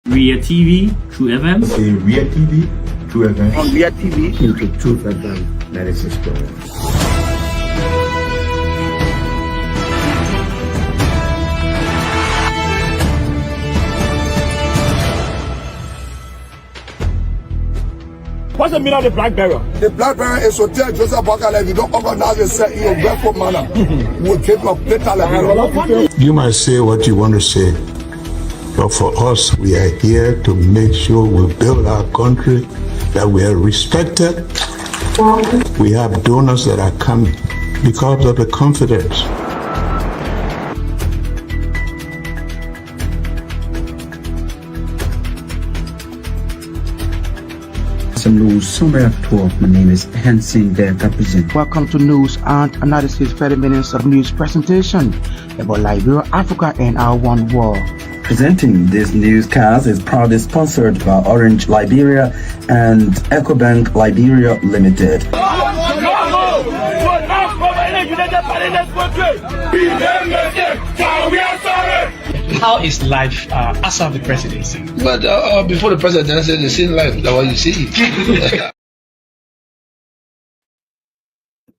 Ria TV, True FM. Say Ria TV, True FM. On Ria TV, into True FM 96.1. What's the meaning of the black barrel? The black barrel is to tell Joseph Bakala, if you don't organize yourself in a respectful manner, we'll take your plate. You might say what you want to say, but for us, we are here to make sure we build our country, that we are respected. We have donors that are coming because of the confidence. News summary at 12. My name is Hansen the Represent. Welcome to News and Analysis 30 minutes of news presentation about Liberia, Africa, and our one world. Presenting this newscast is proudly sponsored by Orange Liberia and EcoBank Liberia Limited. How is life after the presidency? But before the presidency, the same life, that's what you see.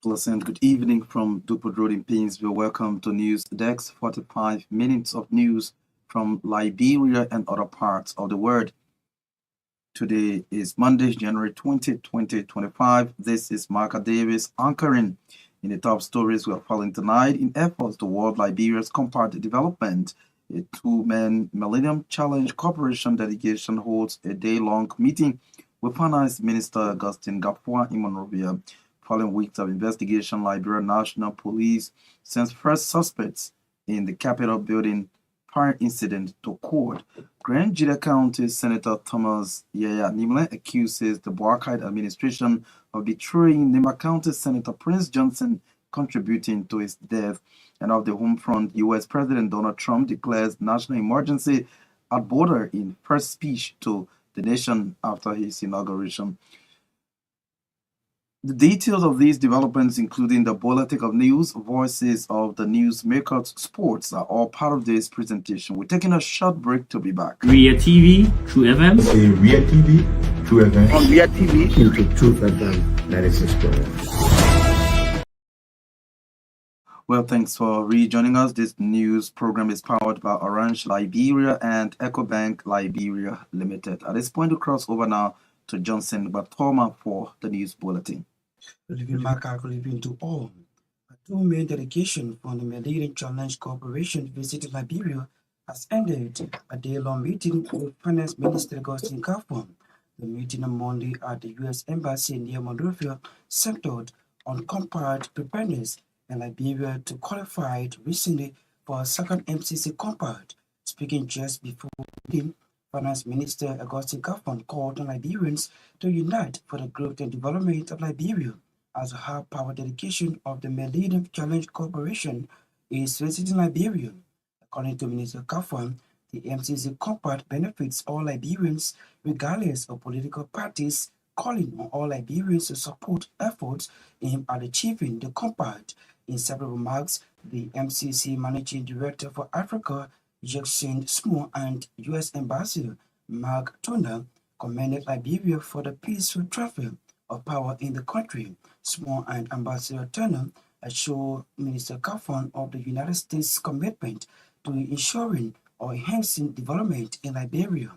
Pleasant good evening from Dupont Road in Painesville. Welcome to News Desk, 45 minutes of news from Liberia and other parts of the world. Today is Monday, January 20, 2025. This is Marka Davis anchoring. In the top stories we are following tonight, in efforts toward Liberia's compact development, a two-man Millennium Challenge Corporation delegation holds a day-long meeting with Finance Minister Augustine Gbarntolmah in Monrovia. Following weeks of investigation, Liberia National Police sends first suspects in the Capitol building fire incident to court. Grand Jida County Senator Thomas Yaya Nimle accuses the Boakite administration of betraying Nimba County Senator Prince Johnson, contributing to his death. And of the home front, U.S. President Donald Trump declares national emergency at border in first speech to the nation after his inauguration. The details of these developments, including the bulletin of news, voices of the newsmakers, sports, are all part of this presentation. We're taking a short break to be back. Ria TV, True FM. Say Ria TV, True FM. On Ria TV, into True FM 96.1. Well, thanks for rejoining us. This news program is powered by Orange Liberia and EcoBank Liberia Limited. At this point, we cross over now to Johnson Gbarntolmah for the news bulletin. Good evening, Marka. Good evening to all. A two-main delegation from the Myean Challenge Corporation visiting Liberia has ended a day-long meeting with Finance Minister Augustine Gbarntolmah. The meeting on Monday at the U.S. Embassy near Monrovia centered on compact preparedness in Liberia to qualify recently for a second MCC compact. Speaking just before the meeting, Finance Minister Augustine Gbarntolmah called on Liberians to unite for the growth and development of Liberia. As a high-power delegation of the Myean Challenge Corporation is visiting Liberia. According to Minister Gbarntolmah, the MCC compact benefits all Liberians regardless of political parties, calling on all Liberians to support efforts aimed at achieving the compact. In several remarks, the MCC Managing Director for Africa, Jackson Small, and U.S. Ambassador Mark Turner commended Liberia for the peaceful transfer of power in the country. Small and Ambassador Turner assured Minister Gbarntolmah of the United States' commitment to ensuring or enhancing development in Liberia.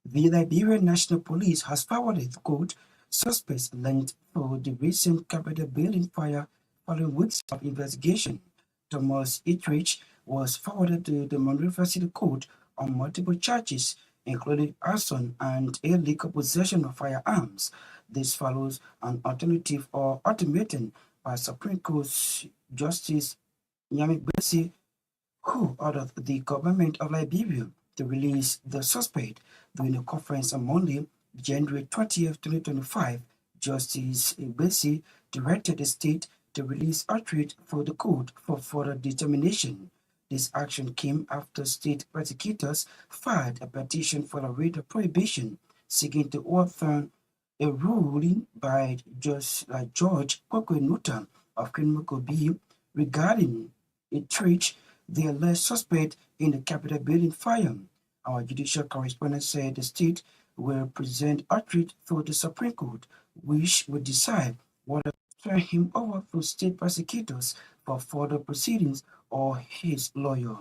The Liberian National Police has forwarded, quote, suspects linked to the recent Capitol building fire following weeks of investigation. Thomas Etheridge was forwarded to the Monrovia City Court on multiple charges, including arson and illegal possession of firearms. This follows an alternative or ultimatum by Supreme Court Justice Myean, who ordered the government of Liberia to release the suspect. During a conference on Monday, January 20th, 2025, Justice Bessie directed the state to release Etheridge for the court for further determination. This action came after state prosecutors filed a petition for a writ of prohibition seeking to overturn a ruling by George Nutter of Criminal Court regarding Etheridge, the alleged suspect in the Capitol building fire. Our judicial correspondent said the state will present outreach through the Supreme Court, which will decide whether to turn him over to state prosecutors for further proceedings or his lawyer.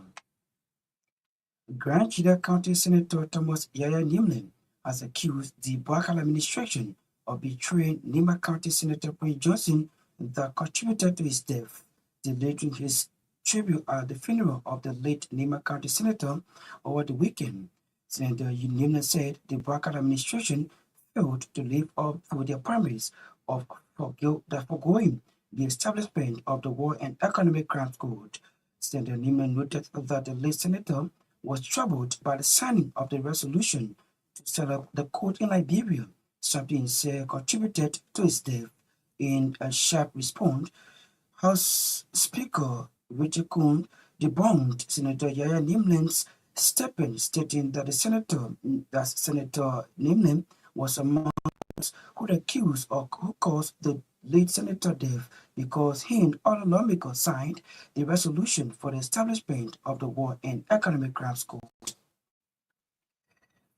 Grand Chida County Senator Thomas Yaya Nimlin has accused the Bakal administration of betraying Nima County Senator Prince Johnson that contributed to his death, delivering his tribute at the funeral of the late Nima County Senator over the weekend. Senator Nimlin said the Bakal administration failed to live up to their promise of foregoing the establishment of the War and Economic Crimes Code. Senator Nimlin noted that the late senator was troubled by the signing of the resolution to set up the court in Liberia, something he said contributed to his death. In a sharp response, House Speaker Richard Coon debunked Senator Yaya Nimlin's statement, stating that Senator Nimlin was among those who accused or who caused the late senator death because he and other lawmakers signed the resolution for the establishment of the War and Economic Crimes Code.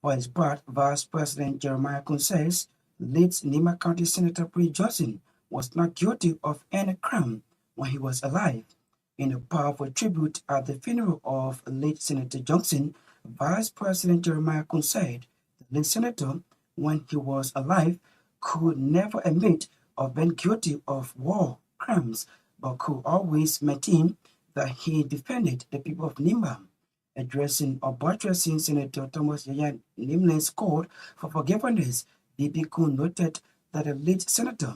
For his part, Vice President Jeremiah Kun says late Nima County Senator Prince Johnson was not guilty of any crime when he was alive. In a powerful tribute at the funeral of late Senator Johnson, Vice President Jeremiah Kun said the late senator, when he was alive, could never admit of being guilty of war crimes, but could always maintain that he defended the people of Nimba. Addressing or buttressing Senator Thomas Yaya Nimlin's call for forgiveness, B.B. Kun noted that the late senator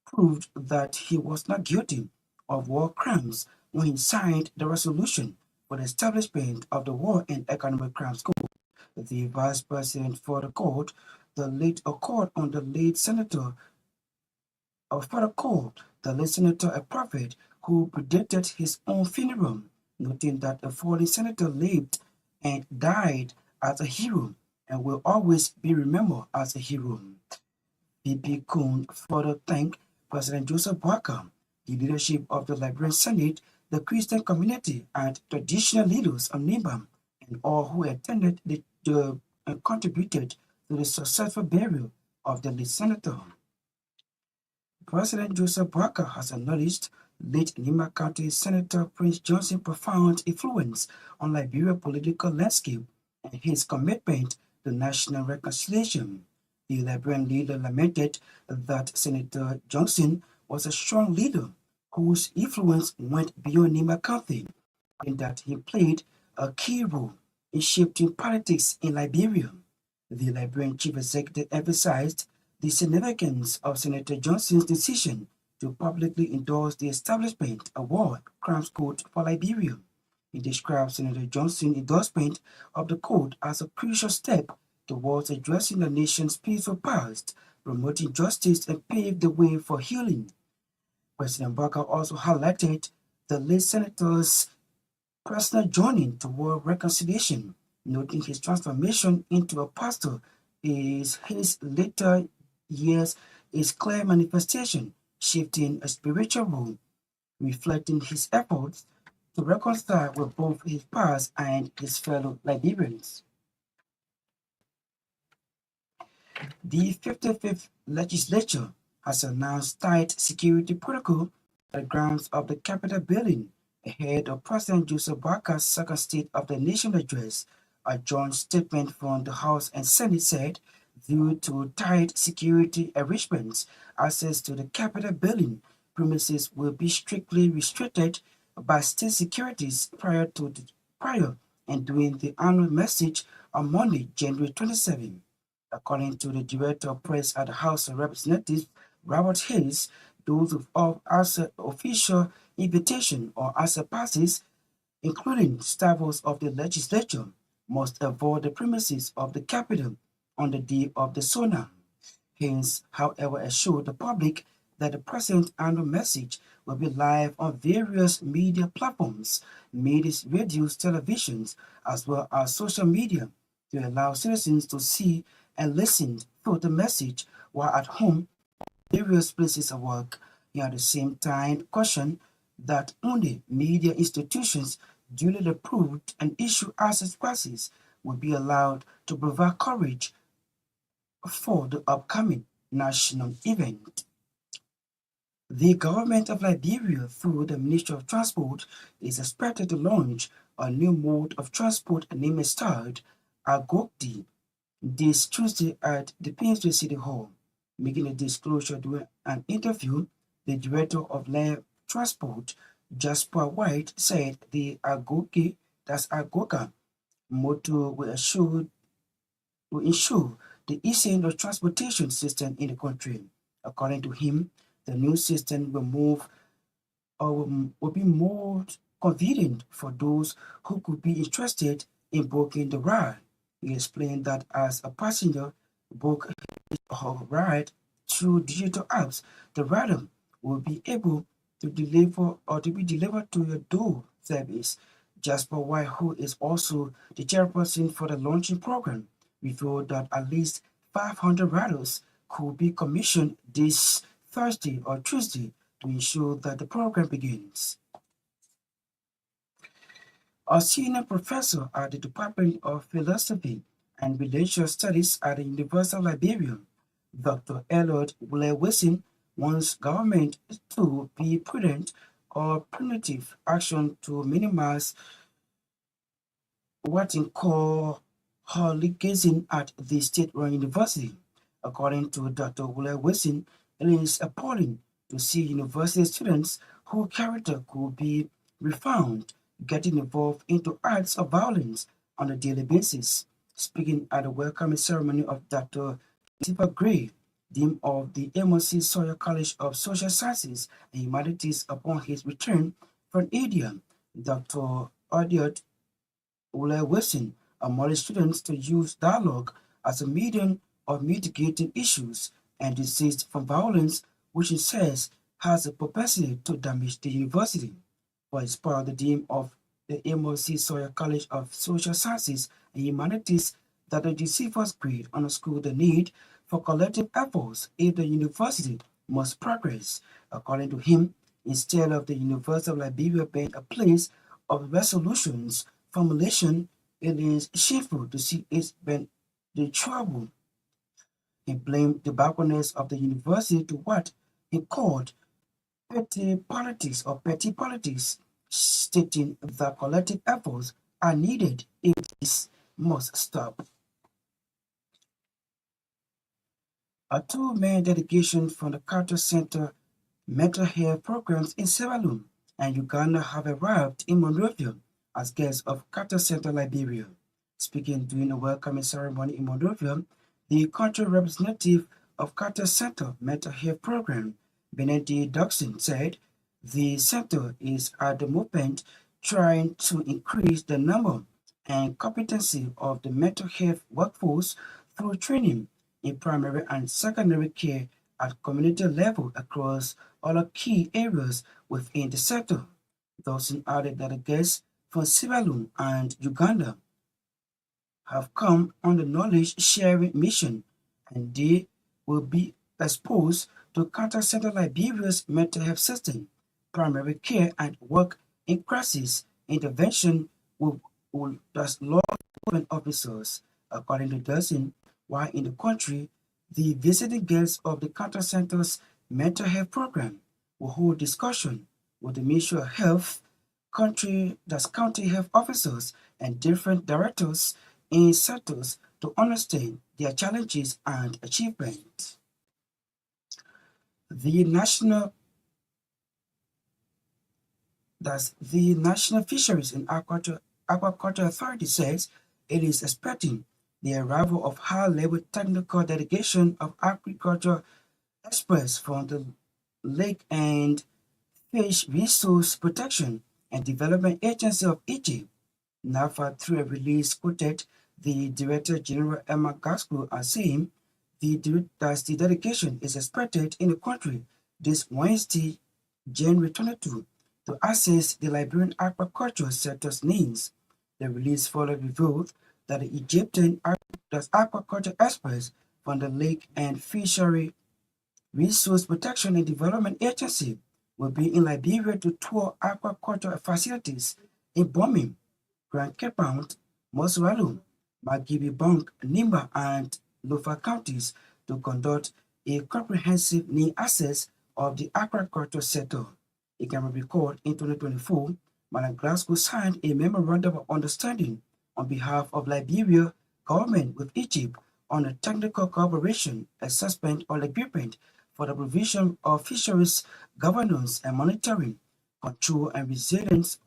proved that he was not guilty of war crimes when he signed the resolution for the establishment of the War and Economic Crimes Code. The vice president for the court, the late accord on the late senator for the court, the late senator a prophet who predicted his own funeral, noting that a fallen senator lived and died as a hero and will always be remembered as a hero. B.B. Kun further thanked President Joseph Boakai, the leadership of the Liberian Senate, the Christian community, and traditional leaders of Nimba, and all who attended and contributed to the successful burial of the late senator. President Joseph Boakai has acknowledged late Nima County Senator Prince Johnson's profound influence on Liberia's political landscape and his commitment to national reconciliation. The Liberian leader lamented that Senator Johnson was a strong leader whose influence went beyond Nima County, and that he played a key role in shaping politics in Liberia. The Liberian chief executive emphasized the significance of Senator Johnson's decision to publicly endorse the establishment of War Crimes Code for Liberia. He described Senator Johnson's endorsement of the code as a crucial step towards addressing the nation's peaceful past, promoting justice, and paved the way for healing. President Boakai also highlighted the late senator's personal journey toward reconciliation, noting his transformation into a pastor is his later years is clear manifestation, shifting a spiritual role, reflecting his efforts to reconcile with both his past and his fellow Liberians. The 55th legislature has announced tight security protocol at the grounds of the Capitol building ahead of President Joseph Boakai's second State of the Nation address. A joint statement from the House and Senate said, due to tight security arrangements, access to the Capitol building premises will be strictly restricted by state securities prior and during the annual message on Monday, January 27. According to the Director of Press at the House of Representatives, Robert Hayes, those of ASA official invitation or ASA passes, including staffers of the legislature, must avoid the premises of the Capitol on the day of the SONA. Hayes, however, assured the public that the President's annual message will be live on various media platforms, radios, televisions, as well as social media, to allow citizens to see and listen to the message while at home, various places of work. He at the same time cautioned that only media institutions duly approved and issued access passes will be allowed to provide coverage for the upcoming national event. The government of Liberia, through the Ministry of Transport, is expected to launch a new mode of transport named styled Agogdi this Tuesday at the Paisley City Hall. Making a disclosure during an interview, the director of land transport, Jasper White, said the Agoga motto will ensure the easing of transportation system in the country. According to him, the new system will be more convenient for those who could be interested in booking the ride. He explained that as a passenger book a ride through digital apps, the rider will be able to be delivered to your door service. Jasper White, who is also the chairperson for the launching program, revealed that at least 500 riders could be commissioned this Thursday or Tuesday to ensure that the program begins. A senior professor at the Department of Philosophy and Religious Studies at the University of Liberia, Dr. Elliot Wilson, wants government to be prudent or punitive action to minimize what he calls hooliganism at the state-run university. According to Dr. Wilson, it is appalling to see university students whose character could be refound getting involved into acts of violence on a daily basis. Speaking at the welcoming ceremony of Dr. Christopher Gray, Dean of the MOC Sawyer College of Social Sciences and Humanities upon his return from India, Dr. Elliot Wilson admonished students to use dialogue as a medium of mitigating issues and desist from violence, which he says has a propensity to damage the university. For his part, the Dean of the MOC Sawyer College of Social Sciences and Humanities, that the deceivers grade underscored the need for collective efforts if the university must progress. According to him, instead of the University of Liberia being a place of resolutions formulation, it is shameful to see it been the trouble. He blamed the backwardness of the university to what he called petty politics, stating that collective efforts are needed if this must stop. A two-man delegation from the Carter Center mental health programs in Sierra Leone and Uganda have arrived in Monrovia as guests of Carter Center Liberia. Speaking during a welcoming ceremony in Monrovia, the country representative of Carter Center mental health program, Benedict Dodson, said the center is at the moment trying to increase the number and competency of the mental health workforce through training in primary and secondary care at community level across all key areas within the sector. Dawson added that the guests from Sierra Leone and Uganda have come on the knowledge sharing mission and they will be exposed to Carter Center Liberia's mental health system, primary care and work in crisis intervention with law enforcement officers. According to Dawson, while in the country, the visiting guests of the Carter Center's mental health program will hold discussion with the Ministry of Health, county health officers, and different directors in sectors to understand their challenges and achievements. The National Fisheries and Aquaculture Authority says it is expecting the arrival of high-level technical delegation of agriculture experts from the Lake and Fish Resource Protection and Development Agency of Egypt. NAFA, through a release, quoted the Director General Emma Gasco as saying the delegation is expected in the country this Wednesday, January 22, to assess the Liberian aquaculture sector's needs. The release further revealed that the Egyptian aquaculture experts from the Lake and Fishery Resource Protection and Development Agency will be in Liberia to tour aquaculture facilities in Bombing, Grand Cape Mount, Moswalu, Bank, Nimba, and Lofa counties to conduct a comprehensive assess of the agriculture sector. It can be recalled in 2024, Madagascar signed a memorandum of understanding on behalf of Liberia government with Egypt on a technical cooperation, assessment, or agreement for the provision of fisheries governance and monitoring, control and resilience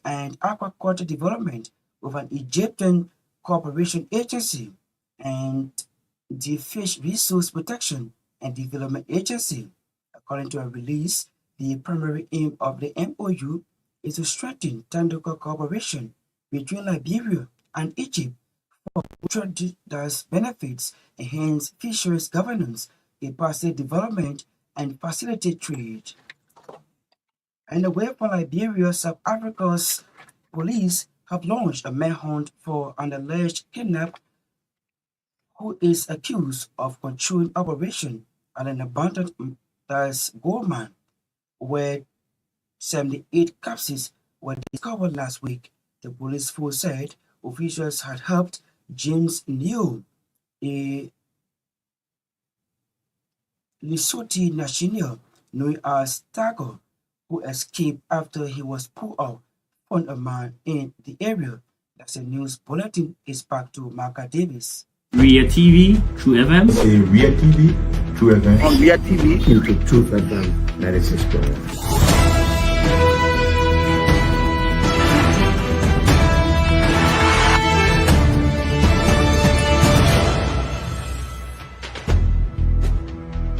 and aquaculture development with an Egyptian cooperation agency and the Fish Resource Protection and Development Agency. According to a release, the primary aim of the MOU is to strengthen technical cooperation between Liberia and Egypt for mutual benefits, enhance fisheries governance, capacity development, and facilitate trade. And away from Liberia, South Africa's police have launched a manhunt for an alleged kidnapper who is accused of controlling operation at an abandoned gold mine, where 78 capsules were discovered last week. The police force said officials had helped James Neo, a Lesotho national known as Tago, who escaped after he was pulled out on a mine in the area. That's a news bulletin. Is back to Marka Davis. Ria TV, True FM. Say Ria TV, True FM. On Ria TV. Into Truth FM 96.1.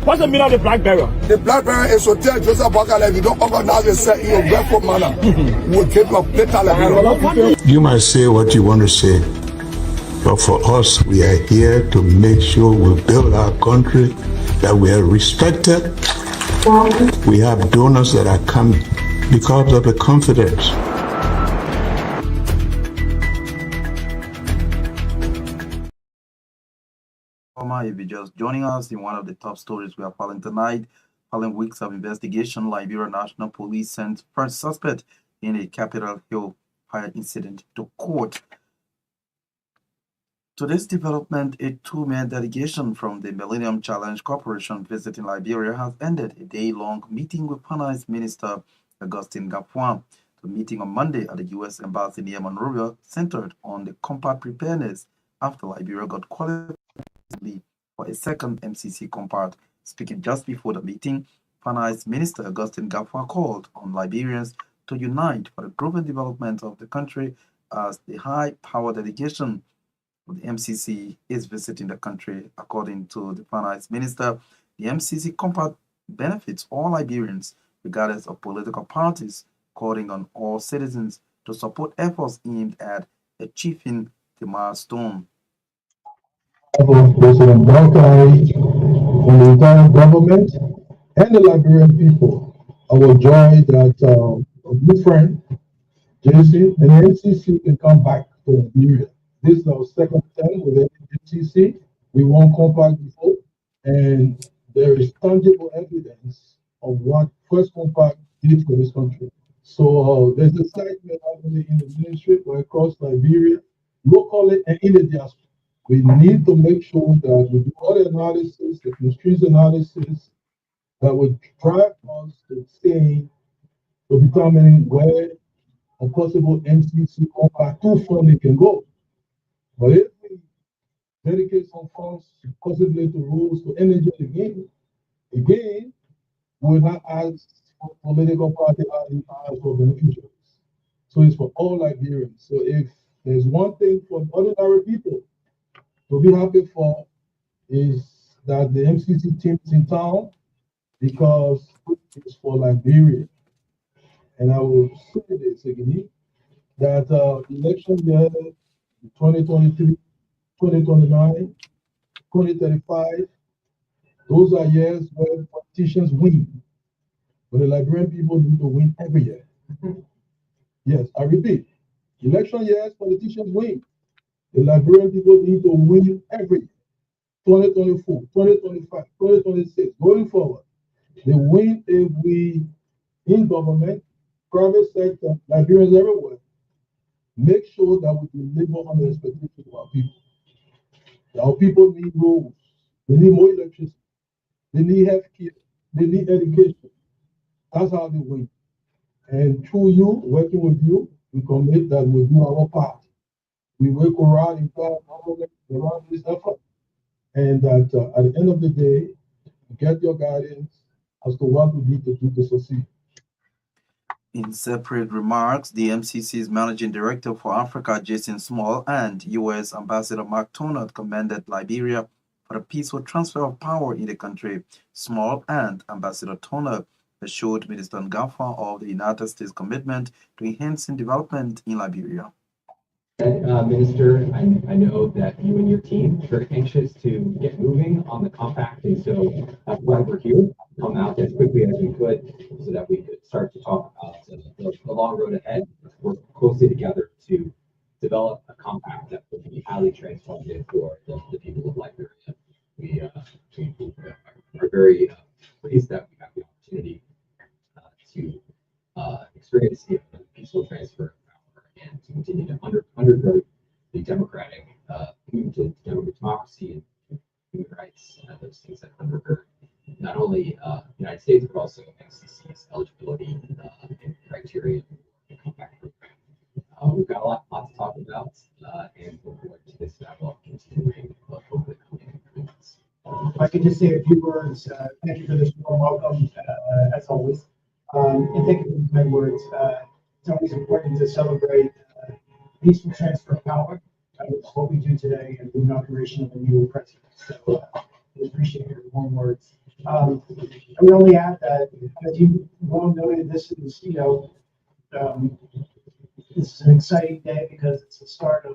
What's the meaning of the black barrier? The black barrier is to tell Joseph Bakala if you don't organize yourself in a grateful manner, we'll take your plate Liberia. You might say what you want to say, but for us, we are here to make sure we build our country, that we are respected. We have donors that are coming because of the confidence. If you're just joining us in one of the top stories we are following tonight, following weeks of investigation, Liberia National Police sent first suspect in a Capitol Hill fire incident to court. To this development, a two-man delegation from the Millennium Challenge Corporation visiting Liberia has ended a day-long meeting with Finance Minister Augustine Gbarntolmah. The meeting on Monday at the U.S. Embassy near Monrovia centered on the compact preparedness after Liberia got qualified for a second MCC compact. Speaking just before the meeting, Finance Minister Augustine Gbarntolmah called on Liberians to unite for the growth and development of the country as the high-power delegation of the MCC is visiting the country. According to the Finance Minister, the MCC compact benefits all Liberians, regardless of political parties, calling on all citizens to support efforts aimed at achieving the milestone. President Barkai, and the entire government, and the Liberian people. Our joy that a good friend, JC, and the MCC can come back to Liberia. This is our second time with the MCC. We won compact before, and there is tangible evidence of what first compact did for this country. So there's excitement happening in the ministry across Liberia, locally and in the diaspora. We need to make sure that we do all the analysis, the constraints analysis, that would drive us to say, to determining where a possible MCC compact 2 funding can go. But if we dedicate some funds possibly to roads, to energy again, we'll not ask for political party as for beneficiaries. So it's for all Liberians. So if there's one thing for ordinary people to be happy for, is that the MCC team is in town, because it's for Liberia. And I will say this again, that election year 2023, 2029, 2035, those are years where politicians win. But the Liberian people need to win every year. Yes, I repeat, election years, politicians win. The Liberian people need to win every year. 2024, 2025, 2026, going forward. They win if we, in government, private sector, Liberians everywhere, make sure that we deliver on the expectations of our people. Our people need roads, they need more electricity, they need health care, they need education. That's how they win. And through you, working with you, we commit that we do our part. We work around in government around this effort, and that at the end of the day, get your guidance as to what we need to do to succeed. In separate remarks, the MCC's Managing Director for Africa, Jason Small, and U.S. Ambassador Mark Davis commended Liberia for the peaceful transfer of power in the country. Small and Ambassador Davis assured Minister Gbarntolmah of the United States' commitment to enhancing development in Liberia. Minister, I know that you and your team are very anxious to get moving on the compact, and so that's why we're here, come out as quickly as we could so that we could start to talk about the long road ahead, work closely together to develop a compact that will be highly transformative for the people of Liberia. We are very pleased that we have the opportunity to experience the peaceful transfer of power and to continue to undergird the democratic movement to democracy and human rights, those things that undergird not only the United States but also MCC's eligibility and criteria for the compact program. We've got a lot to talk about, and look forward to this dialogue continuing over the coming months. If I could just say a few words, thank you for this warm welcome, as always, and thank you for the kind words. It's always important to celebrate peaceful transfer of power, which is what we do today, and the inauguration of a new president. So we appreciate your warm words. I would only add that, as you well noted, this is, this is an exciting day because it's the start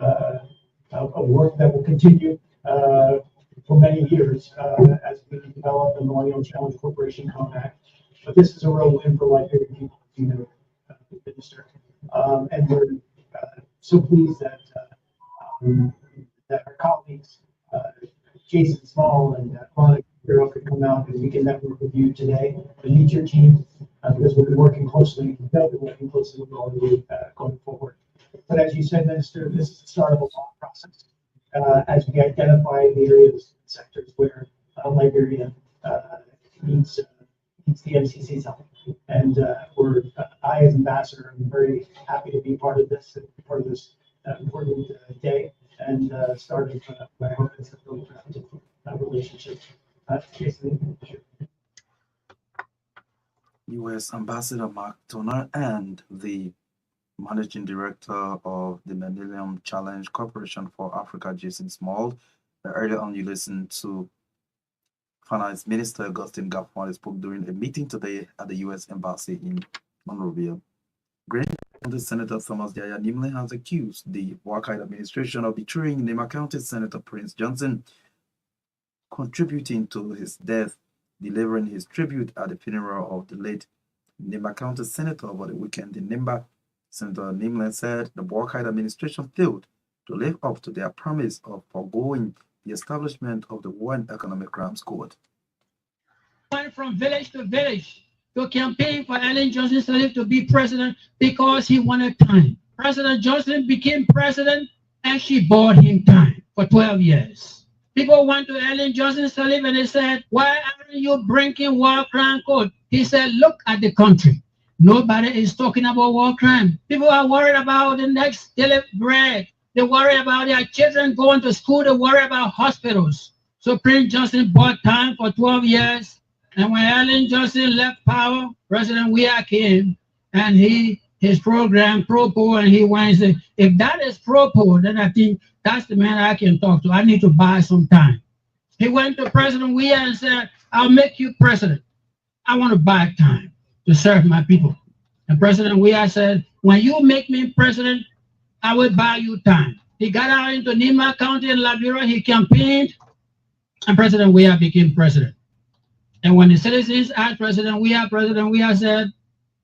of work that will continue for many years as we develop the Millennium Challenge Corporation Compact. But this is a real win for Liberian people, Minister. And we're so pleased that that our colleagues, Jason Small and Ron Bureau, could come out and we can network with you today and meet your team because we'll be working closely. They'll be working closely with all of you going forward. But as you said, Minister, this is the start of a long process as we identify the areas and sectors where Liberia needs the MCC's help. And I, as ambassador, am very happy to be part of this important day and start of my hope is a really productive relationship. Jason, sure. U.S. Ambassador Mark Davis and the Managing Director of the Millennium Challenge Corporation for Africa, Jason Small. Earlier on, you listened to Finance Minister Augustine Gbarntolmah spoke during a meeting today at the U.S. Embassy in Monrovia. Great County Senator Thomas Yaya Nimle has accused the Wakite administration of betraying Nema County Senator Prince Johnson, contributing to his death, delivering his tribute at the funeral of the late Nema County Senator over the weekend in Nimba. Senator Nimle said the Wakite administration failed to live up to their promise of foregoing the establishment of the One Economic Crimes Court. Went from village to village to campaign for Ellen Johnson Sirleaf to be president because he wanted time. President Johnson became president and she bought him time for 12 years. People went to Ellen Johnson Sirleaf and they said, why aren't you bringing war crime court? He said, look at the country. Nobody is talking about war crime. People are worried about the next daily bread. They worry about their children going to school. They worry about hospitals. So Prince Johnson bought time for 12 years. And when Ellen Johnson left power, President Weah came and his program, Pro-Po, and he went and said, if that is Pro-Po, then I think that's the man I can talk to. I need to buy some time. He went to President Weah and said, I'll make you president. I want to buy time to serve my people. And President Weah said, when you make me president, I will buy you time. He got out into Nema County in Liberia, he campaigned, and President Weah became president. And when the citizens asked President Weah said,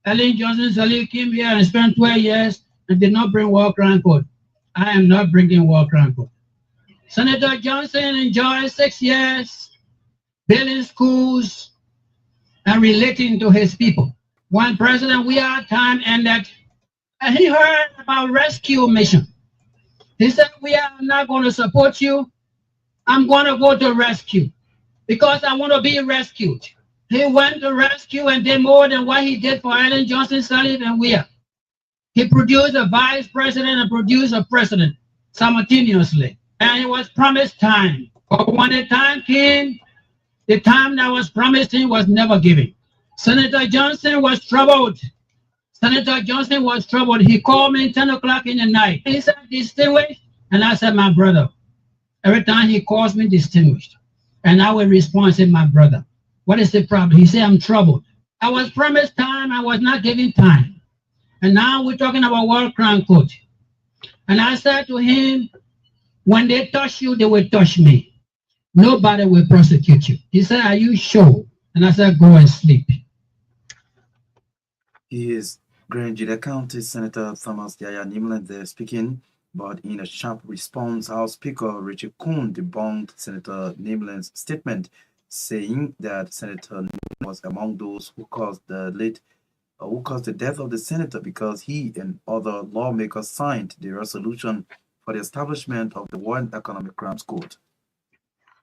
Ellen Johnson Sirleaf came here and spent 12 years and did not bring war crime court. I am not bringing war crime court. Senator Johnson enjoyed 6 years building schools and relating to his people. When President Weah time ended, and he heard about rescue mission. He said, we are not going to support you. I'm going to go to rescue because I want to be rescued. He went to rescue and did more than what he did for Ellen Johnson Sirleaf and Weir. He produced a vice president and produced a president simultaneously. And it was promised time. But when the time came, the time that was promised him was never given. Senator Johnson was troubled. Senator Johnson was troubled. He called me 10 o'clock in the night. He said, distinguished? And I said, my brother. Every time he calls me distinguished. And I will respond, say, my brother. What is the problem? He said, I'm troubled. I was promised time. I was not given time. And now we're talking about World Crown Court. And I said to him, when they touch you, they will touch me. Nobody will prosecute you. He said, are you sure? And I said, go and sleep. He is Grand Judea County Senator Thomas Yaya Nimland there speaking, but in a sharp response, House Speaker Richard Kuhn debunked Senator Nimland's statement, saying that Senator Nimland was among those who caused the death of the senator because he and other lawmakers signed the resolution for the establishment of the World Economic Crimes Court.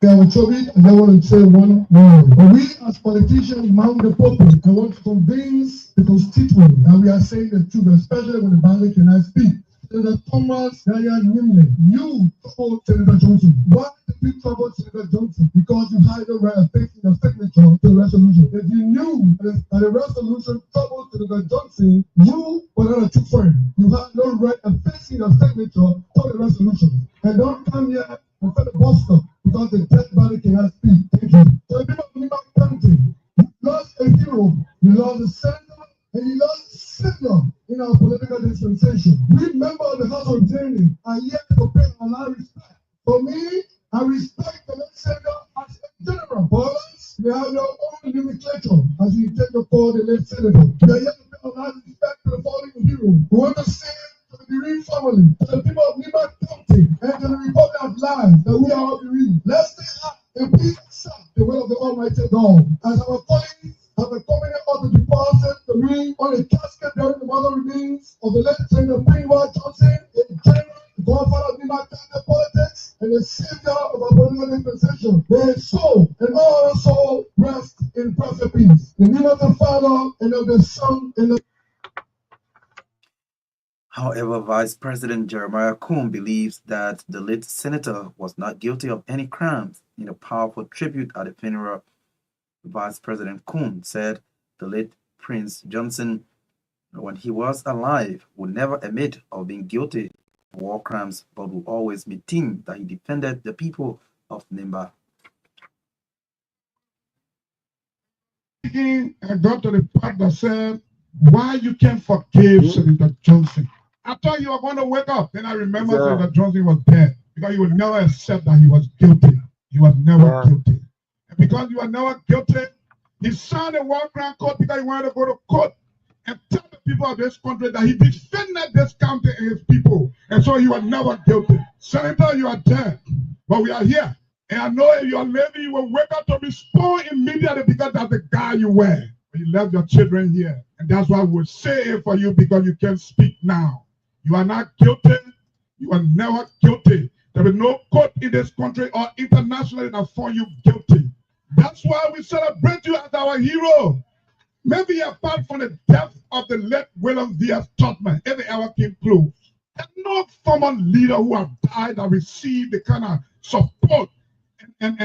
I will stop it and I want to say one word. But we as politicians mount the pulpit and want to convince the constituent that we are saying the truth, especially when the Bible cannot speak. Senator Thomas Yaya Nimland, you troubled Senator Johnson. Why did you trouble Senator Johnson? Because you had no right of taking your signature to the resolution. If you knew that the resolution troubled Senator Johnson, you were not a true friend. You had no right of facing your signature to the resolution. And don't come here and tell the Boston because the dead body cannot speak. Thank you. So people in my country, you lost a hero, you lost a senator, and you lost a savior in our political dispensation. We members of the House of Journey are yet to pay a lot of respect. For me, I respect the legislator as a general. For us, we have your own nomenclature as we take the call the late senator. We are yet to pay a lot of respect to the fallen hero. We want to say to the bereaved family, to the people of Lima County, and to the Republic of Life that we are all bereaved. Let's stay up and please accept the will of the Almighty God. As our colleagues have a covenant of the deposit to me on a casket bearing the mother remains of the late Senator Myean Johnson, a general, the godfather of Lima County politics, and the savior of our political dispensation. May his soul and all our soul rest in perfect peace. In the name of the Father, and of the Son, and of However, Vice President Jeremiah Kuhn believes that the late senator was not guilty of any crimes. In a powerful tribute at the funeral, Vice President Kuhn said the late Prince Johnson, when he was alive, would never admit of being guilty of war crimes, but would always maintain that he defended the people of Nimba. I got to the part that said, why you can't forgive Senator Johnson. I thought you were going to wake up. Then I remember Senator Johnson was dead because you would never accept that he was guilty. He was never guilty. And because you were never guilty, he signed a World Crown Court because he wanted to go to court and tell the people of this country that he defended this county and his people. And so you were never guilty. Senator, you are dead. But we are here. And I know if you are living, you will wake up to respond immediately because that's the guy you were. But you left your children here. And that's why we'll say it for you because you can't speak now. You are not guilty. You are never guilty. There is no court in this country or internationally that found you guilty. That's why we celebrate you as our hero. Maybe apart from the death of the late William V.S. Tubman, if it ever came close, there's no former leader who have died that received the kind of support and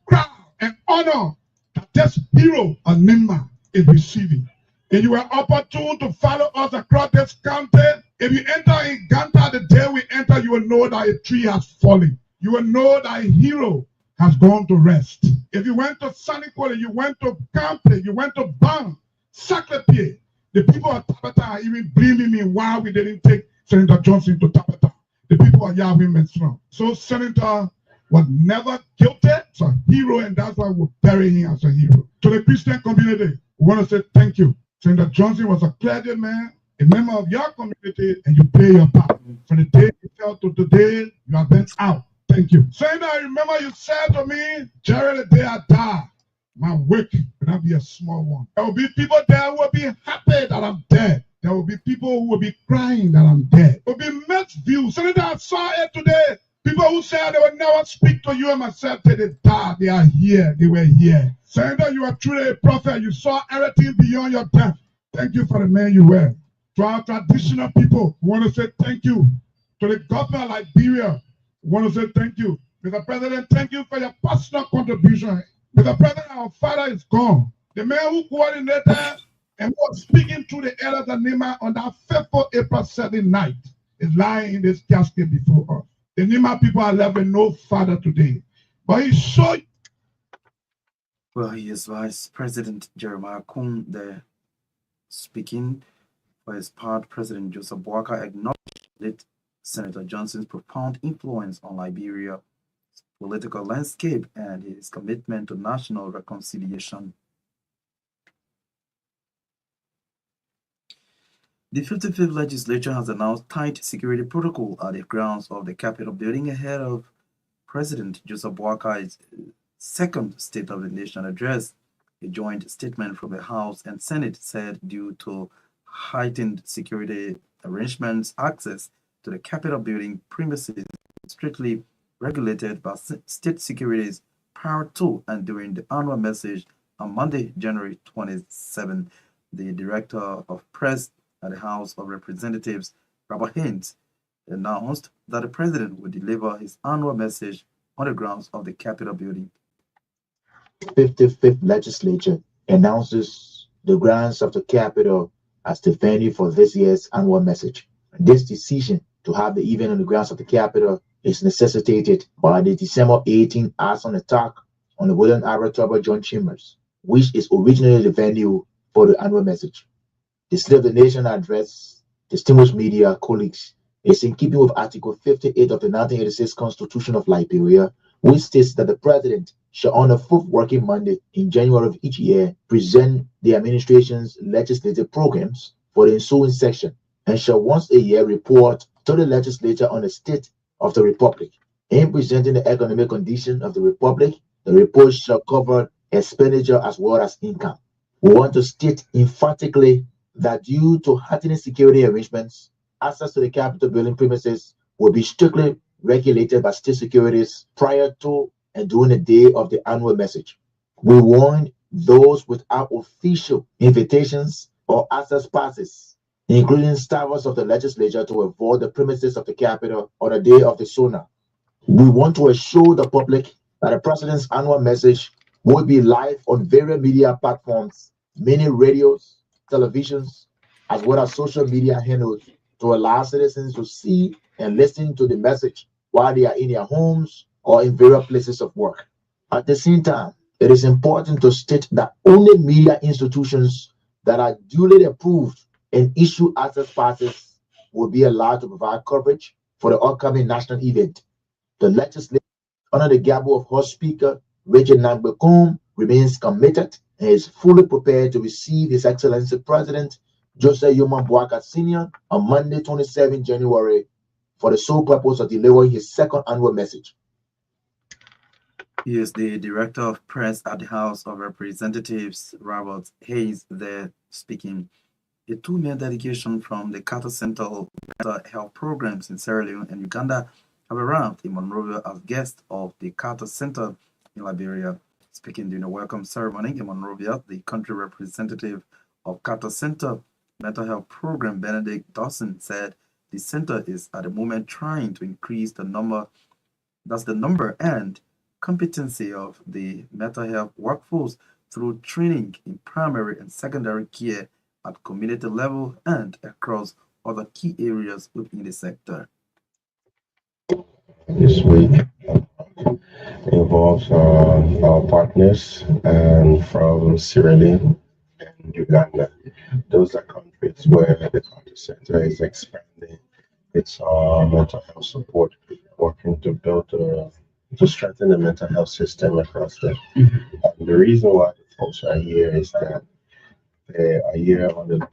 crowd and honor that this hero of Nimba is receiving. If you were opportune to follow us across this county, if you enter in Ganta the day we enter, you will know that a tree has fallen. You will know that a hero has gone to rest. If you went to Sanicola, you went to Campe, you went to Bang, Sacré-Pied, the people of Tabata are even blaming me why we didn't take Senator Johnson to Tabata. The people of Yahweh Menstrom. So Senator was never guilty. It's a hero, and that's why we're burying him as a hero. To the Christian community, we want to say thank you. Senator Johnson was a clergyman, a member of your community, and you play your part. From the day you fell to today, you have been out. Thank you. Senator, I remember you said to me, Jerry, the day I die, my work will not be a small one. There will be people there who will be happy that I'm dead. there will be people who will be crying that I'm dead. There will be mixed views. Senator, I saw it today. People who said they would never speak to you and myself till they die. They are here. They were here. Senator, you are truly a prophet. You saw everything beyond your death. Thank you for the man you were. To our traditional people, we want to say thank you. To the government of Liberia, we want to say thank you. Mr. President, thank you for your personal contribution. Mr. President, our father is gone. The man who coordinated and was speaking to the elders of Nima on that fateful April 7th night is lying in this casket before us. The Nima people are left with no father today. But he showed. Well, he is Vice President Jeremiah Kun there speaking. For his part, President Joseph Boakai acknowledged that Senator Johnson's profound influence on Liberia's political landscape and his commitment to national reconciliation. The 55th legislature has announced tight security protocol at the grounds of the Capitol building ahead of President Joseph Boakai's second State of the Nation address. A joint statement from the House and Senate said due to heightened security arrangements, access to the Capitol building premises is strictly regulated by state securities prior to and during the annual message on Monday, January 27. The Director of Press at the House of Representatives, Robert Haynes, announced that the President would deliver his annual message on the grounds of the Capitol building. 55th Legislature announces the grounds of the Capitol as the venue for this year's annual message. This decision to have the event on the grounds of the Capitol is necessitated by the December 18 arson attack on the William R. Tubber John Chambers, which is originally the venue for the annual message. The State of the Nation address, distinguished media colleagues, is in keeping with Article 58 of the 1986 Constitution of Liberia, which states that the President shall, on the fourth working Monday in January of each year, present the administration's legislative programs for the ensuing session, and shall once a year report to the legislature on the state of the Republic. In presenting the economic condition of the Republic, the report shall cover expenditure as well as income. We want to state emphatically that due to heightened security arrangements, access to the Capitol building premises will be strictly regulated by state securities prior to and during the day of the annual message. We warn those without official invitations or access passes, including staffers of the legislature, to avoid the premises of the Capitol on the day of the SONA. We want to assure the public that the President's annual message will be live on various media platforms, many radios, televisions, as well as social media handles, to allow citizens to see and listen to the message while they are in their homes or in various places of work. At the same time, it is important to state that only media institutions that are duly approved and issue access passes will be allowed to provide coverage for the upcoming national event. The legislature, under the gavel of House Speaker Richard Nangbekom, remains committed and is fully prepared to receive His Excellency President Joseph Yoman Boakai Sr. on Monday, 27 January, for the sole purpose of delivering his second annual message. He is the Director of Press at the House of Representatives, Robert Hayes, there speaking. A two-man delegation from the Carter Center of Mental Health Programs in Sierra Leone and Uganda have arrived in Monrovia as guests of the Carter Center in Liberia. Speaking during a welcome ceremony in Monrovia, the country representative of Carter Center Mental Health Program, Benedict Dawson, said the center is at the moment trying to increase the number and competency of the mental health workforce through training in primary and secondary care at community level and across other key areas within the sector. This week involves our partners from Sierra Leone and Uganda. Those are countries where the Carter Center is expanding its mental health support, working to build to strengthen the mental health system across them. The reason why the folks are here is that they are here on the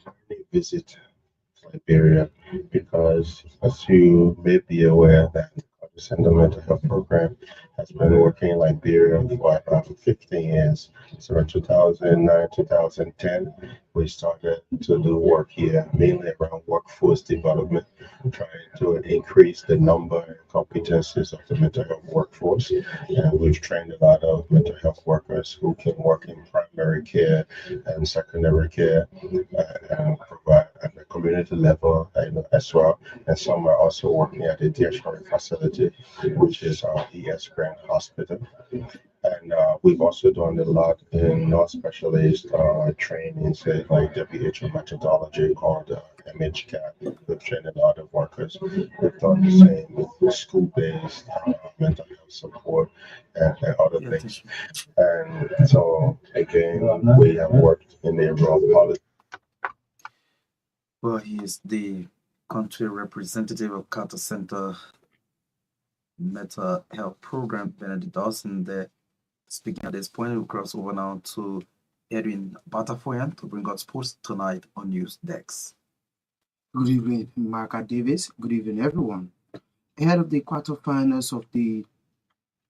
visit to Liberia, because as you may be aware that the Carter and the mental health program has been working in Liberia for about 15 years. So in 2009, 2010, we started to do work here, mainly around workforce development, trying to increase the number and competencies of the mental health workforce. And we've trained a lot of mental health workers who can work in primary care and secondary care and provide at the community level as well. And some are also working at the tertiary facility, which is our ES Grant Hospital. And we've also done a lot in non-specialist trainings, like WHO methodology called MHCAT. We've trained a lot of workers. We've done the same with school-based mental health support and other things. And so, again, we have worked in the area of policy. Well, he is the country representative of Carter Center Mental Health Program, Benedict Dawson, there. Speaking at this point, we'll cross over now to Edwin Batafoyan to bring us sports tonight on News Dex. Good evening, Marka Davis. Good evening, everyone. Ahead of the quarterfinals of the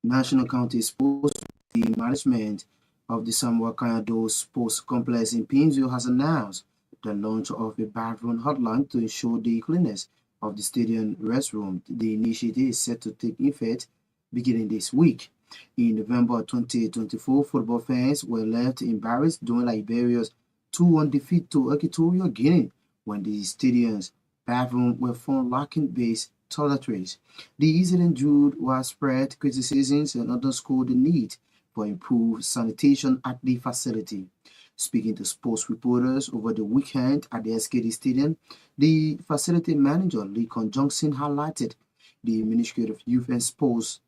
National County Sports, the management of the Samuel Kayado Sports Complex in Painesville has announced the launch of a bathroom hotline to ensure the cleanliness of the stadium restroom. The initiative is set to take effect beginning this week. In November 2024, football fans were left embarrassed during Liberia's 2-1 defeat to Equatorial Guinea when the stadium's bathrooms were found lacking base toiletries. The incident drew widespread criticisms and underscored the need for improved sanitation at the facility. Speaking to sports reporters over the weekend at the SKD Stadium, the facility manager, Lee Johnson, highlighted the Ministry of Youth and Sports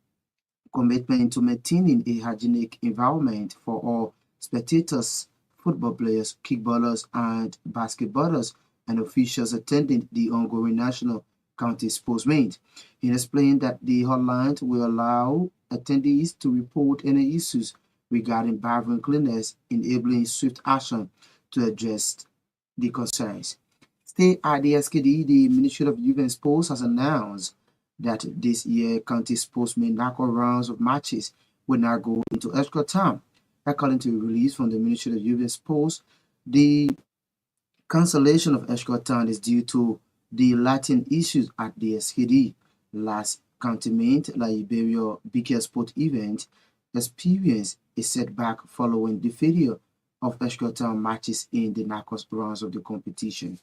commitment to maintaining a hygienic environment for all spectators, football players, kickballers, and basketballers, and officials attending the ongoing National County Sports Meet. He explained that the hotline will allow attendees to report any issues regarding bathroom cleanliness, enabling swift action to address the concerns. Stay at the SKD, the Ministry of Youth and Sports has announced that this year county sportsmen knockout rounds of matches will now go into extra time. According to a release from the Ministry of Youth and Sports, the cancellation of extra time is due to the lighting issues at the SKD. Last county meet, Liberia Big Sport event, experienced a setback following the failure of extra time matches in the knockout rounds of the competition.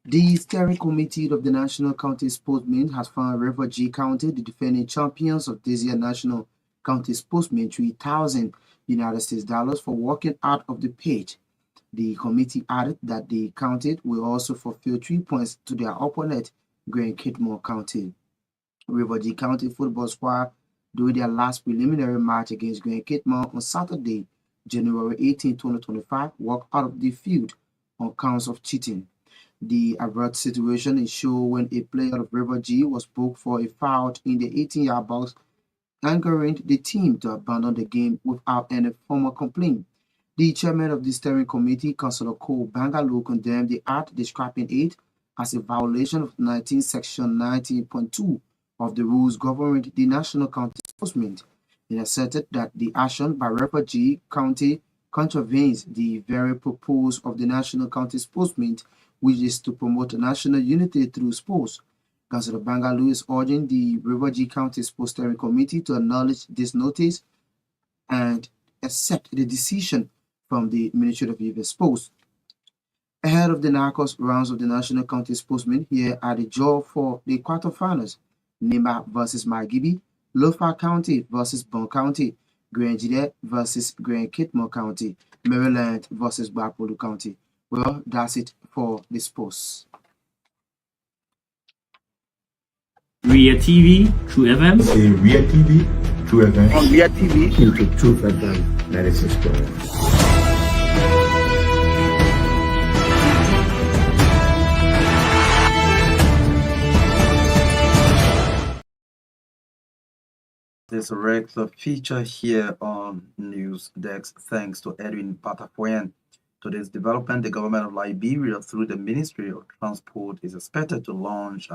The steering committee of the National County Sportsmen has found River G County, the defending champions of this year's National County Sportsmen, $3,000 United States for walking out of the pitch. The committee added that the county will also fulfill 3 points to their opponent, Grand Kitmore County. River G County football squad, during their last preliminary match against Grand Kitmore on Saturday, January 18, 2025, walked out of the field on counts of cheating. The abrupt situation ensued when a player of River G was booked for a foul in the 18-yard box, angering the team to abandon the game without any formal complaint. The chairman of the steering committee, Councillor Cole Bangalore, condemned the act, describing it as a violation of Section 19.2 of the rules governing the National County Sportsmen. He asserted that the action by River G County contravenes the very purpose of the National County Sportsmen, which is to promote national unity through sports. Councillor Bangalore is urging the River G County Sports Steering Committee to acknowledge this notice and accept the decision from the Ministry of Youth and Sports. Ahead of the knockout rounds of the National County Sportsmen, here are the draw for the quarterfinals: Nima versus Margibi, Lofa County versus Bon County, Grand Jide versus Grand Kitmore County, Maryland versus Bapolu County. Well, that's it for the sports. Ria TV, True FM. Say Ria TV, True FM. On Ria TV, into Truth FM 96.1. There's a regular feature here on News Dex thanks to Edwin Batafoyan. Today's development, the government of Liberia, through the Ministry of Transport, is expected to launch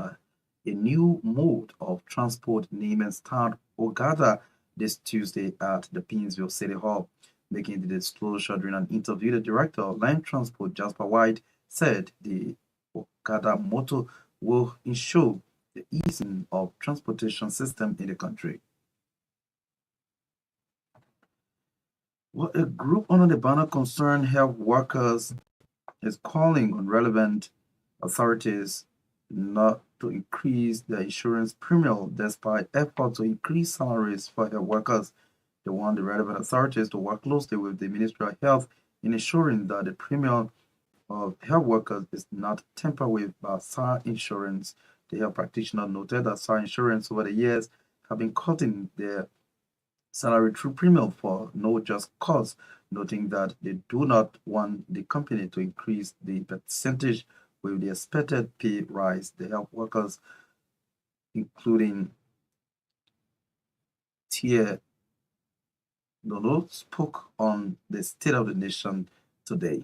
a new mode of transport named Start Ogada this Tuesday at the Painesville City Hall. Making the disclosure during an interview, the director of Land Transport, Jasper White, said the Okada motto will ensure the easing of transportation system in the country. Well, a group under the banner Concerned Health Workers is calling on relevant authorities not to increase the insurance premium despite efforts to increase salaries for health workers. They want the relevant authorities to work closely with the Ministry of Health in ensuring that the premium of health workers is not tampered with by SAR Insurance. The health practitioner noted that SAR Insurance over the years have been cutting their salary through premium for no just cause, noting that they do not want the company to increase the percentage with the expected pay rise. The health workers, including Tier Dono, spoke on the State of the Nation today.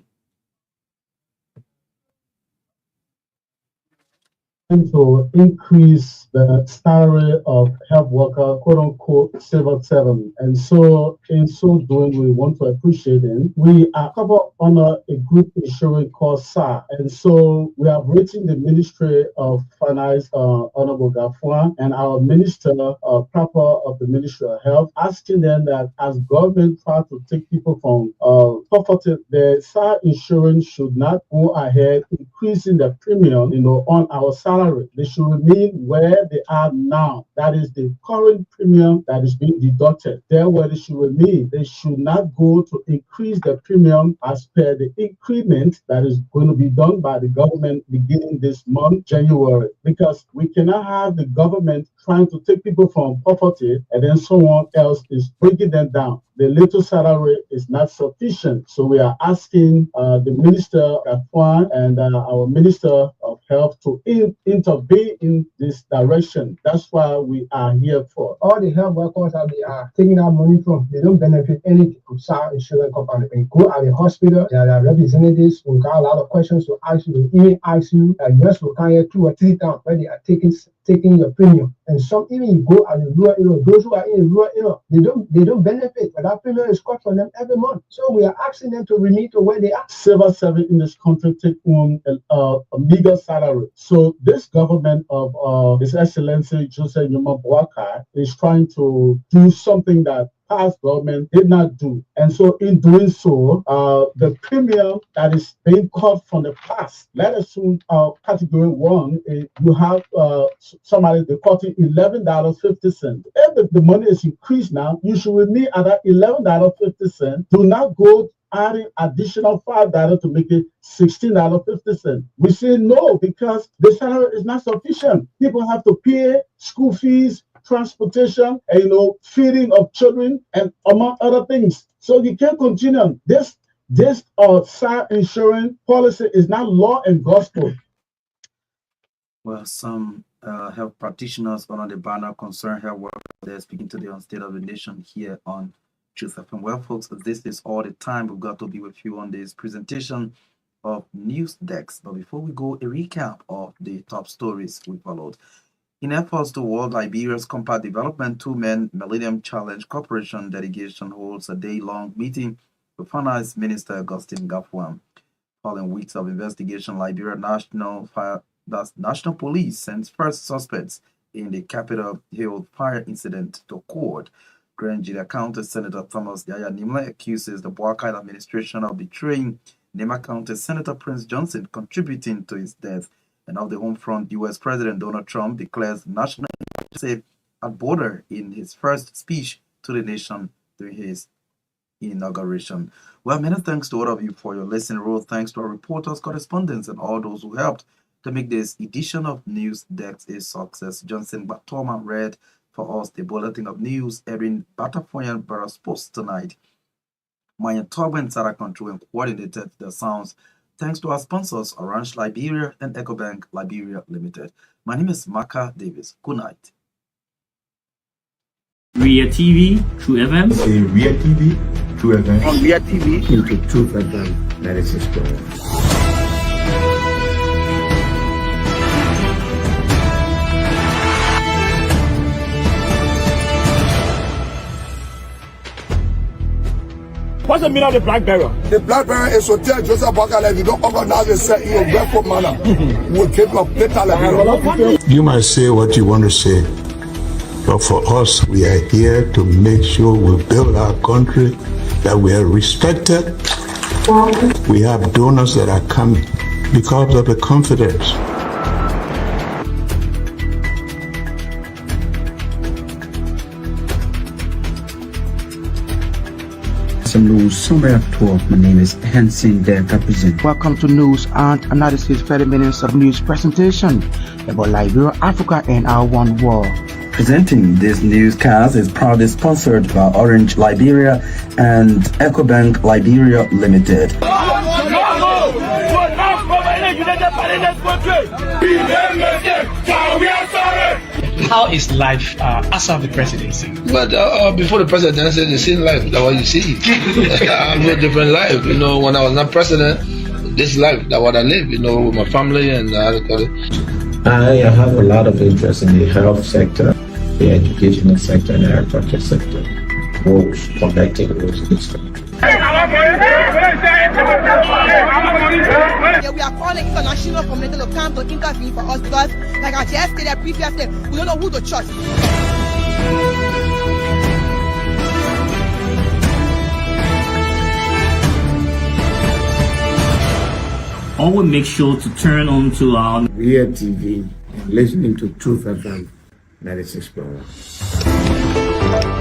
To increase the salary of health worker, quote unquote, civil servant. And so, in so doing, we want to appreciate them. We are covered under a group insurance called SAR. And so, we have written the Ministry of Finance, Honorable Gafwan, and our Minister, proper of the Ministry of Health, asking them that as government try to take people from poverty, the SAR insurance should not go ahead increasing the premium, on our salary. They should remain where they are now. That is the current premium that is being deducted. There where they should remain. They should not go to increase the premium as per the increment that is going to be done by the government beginning this month, January. Because we cannot have the government trying to take people from poverty and then someone else is breaking them down. The little salary is not sufficient. So we are asking the Minister of Finance and our Minister of Health to intervene in this direction. That's why we are here for. All the health workers that they are taking our money from, they don't benefit anything from SAR insurance company. When you go at the hospital, there are representatives who got a lot of questions to ask you. They even ask you, yes, we can get 2 or 3 times when they are taking your premium. And some even you go at the rural area, those who are in the rural area, they don't benefit, but that premium is cut from them every month. So we are asking them to remit to where they are. Civil servants in this country take on a meager salary. So this government of His Excellency Joseph Nyuma Boakai is trying to do something that past government did not do. And so in doing so, the premium that is being cut from the past, let us assume category 1, you have somebody they cutting $11.50. If the money is increased now, you should remain at that $11.50. Do not go adding additional $5 to make it $16.50. We say no, because the salary is not sufficient. People have to pay school fees, transportation, and feeding of children, and among other things. So you can't continue. This SAR insurance policy is not law and gospel. Well, some health practitioners under the banner Concerned Health Workers, they're speaking today on State of the Nation here on Truth FM. Well, folks, this is all the time we've got to be with you on this presentation of News Dex. But before we go, a recap of the top stories we followed. In efforts toward Liberia's compact development, 2-man Millennium Challenge Corporation delegation holds a day-long meeting with Finance Minister Augustine Gafwan. Following weeks of investigation, Liberia National Police sends first suspects in the Capitol Hill fire incident to court. Grand Jury County Senator Thomas Yaya Nimle accuses the Boakai administration of betraying Nema County Senator Prince Johnson, contributing to his death. And of the home front, U.S. President Donald Trump declares national emergency at border in his first speech to the nation during his inauguration. Well, many thanks to all of you for your listening role. Thanks to our reporters, correspondents, and all those who helped to make this edition of News Dex a success. Johnson Gbarntolmah read for us the bulletin of news airing Batafoyan Barras Post tonight. Myean Torgbean Sarah Control and coordinated the sounds. Thanks to our sponsors, Orange Liberia and EcoBank Liberia Limited. My name is Marka Davis. Good night. Ria TV, True FM. Say Ria TV, True FM. On Ria TV, True FM 96.1. What's the meaning of the flag bearer? The flag bearer is to tell Joseph Bakala if you don't organize yourself in a respectful manner, we'll keep your plate Liberia. You might say what you want to say, but for us, we are here to make sure we build our country, that we are respected. We have donors that are coming because of the confidence. Some news summary of 12. My name is Hansen there represent. Welcome to News and Analysis 30 minutes of news presentation about Liberia, Africa and our one world. Presenting this newscast is proudly sponsored by Orange Liberia and EcoBank Liberia Limited. How is life after the presidency? But before the presidency, the same life that what you see. I live a different life. You know, when I was not president, this life that what I live. You know, with my family and I have a lot of interest in the health sector, the educational sector, and the agriculture sector. Roads, connecting roads in this country. Yeah, we are calling international community to come to intervene for us because, like I just stated previously, we don't know who to trust. Always make sure to turn on to our Myean TV and listening to Truth FM 96.1.